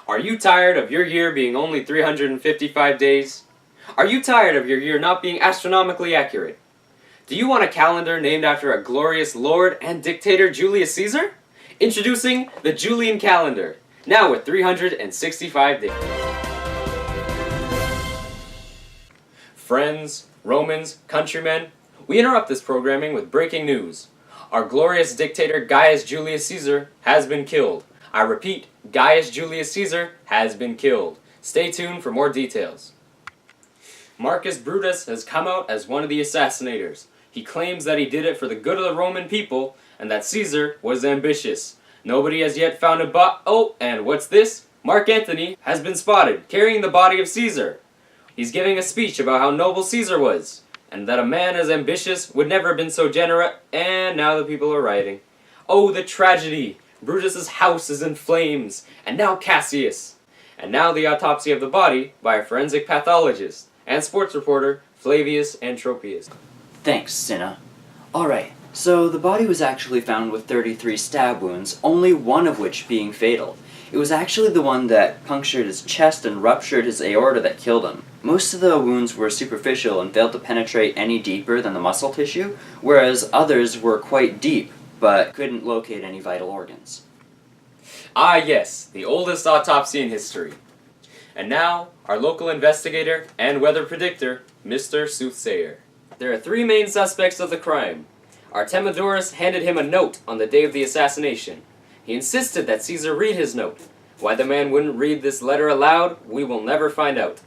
Are you tired of your year being only 355 days? Are you tired of your year not being astronomically accurate? Do you want a calendar named after a glorious lord and dictator Julius Caesar? Introducing the Julian calendar, now with 365 days. Friends, Romans, countrymen, we interrupt this programming with breaking news. Our glorious dictator Gaius Julius Caesar has been killed. I repeat, Gaius Julius Caesar has been killed. Stay tuned for more details. Marcus Brutus has come out as one of the assassinators. He claims that he did it for the good of the Roman people and that Caesar was ambitious. Nobody has yet found a Oh, and what's this? Mark Antony has been spotted carrying the body of Caesar. He's giving a speech about how noble Caesar was, and that a man as ambitious would never have been so generous, and now the people are rioting. Oh, the tragedy! Brutus's house is in flames, and now Cassius. And now the autopsy of the body by a forensic pathologist and sports reporter Flavius Antropius. Thanks, Cinna. Alright, so the body was actually found with 33 stab wounds, only one of which being fatal. It was actually the one that punctured his chest and ruptured his aorta that killed him. Most of the wounds were superficial and failed to penetrate any deeper than the muscle tissue, whereas others were quite deep, but couldn't locate any vital organs. Ah yes, the oldest autopsy in history. And now, our local investigator and weather predictor, Mr. Soothsayer. There are three main suspects of the crime. Artemidorus handed him a note on the day of the assassination. He insisted that Caesar read his note. Why the man wouldn't read this letter aloud, we will never find out.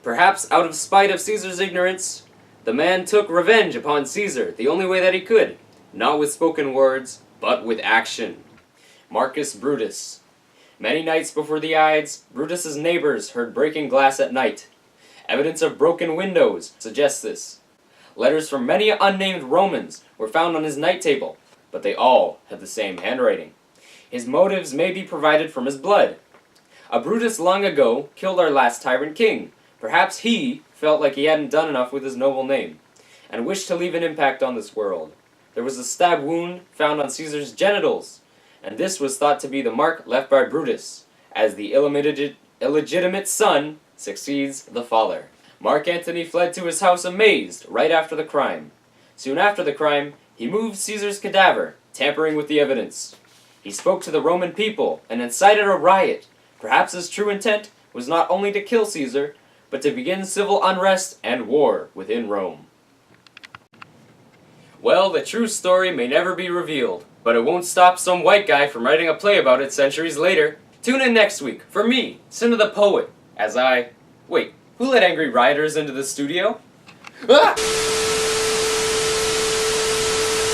Perhaps out of spite of Caesar's ignorance, the man took revenge upon Caesar the only way that he could, not with spoken words, but with action. Marcus Brutus. Many nights before the Ides, Brutus's neighbors heard breaking glass at night. Evidence of broken windows suggests this. Letters from many unnamed Romans were found on his night table, but they all had the same handwriting. His motives may be provided from his blood. A Brutus long ago killed our last tyrant king. Perhaps he felt like he hadn't done enough with his noble name, and wished to leave an impact on this world. There was a stab wound found on Caesar's genitals, and this was thought to be the mark left by Brutus, as the illegitimate son succeeds the father. Mark Antony fled to his house amazed right after the crime. Soon after the crime, he moved Caesar's cadaver, tampering with the evidence. He spoke to the Roman people and incited a riot. Perhaps his true intent was not only to kill Caesar, but to begin civil unrest and war within Rome. Well, the true story may never be revealed, but it won't stop some white guy from writing a play about it centuries later. Tune in next week for me, Cinna the Poet, as I... Wait, who let angry rioters into the studio? Ah!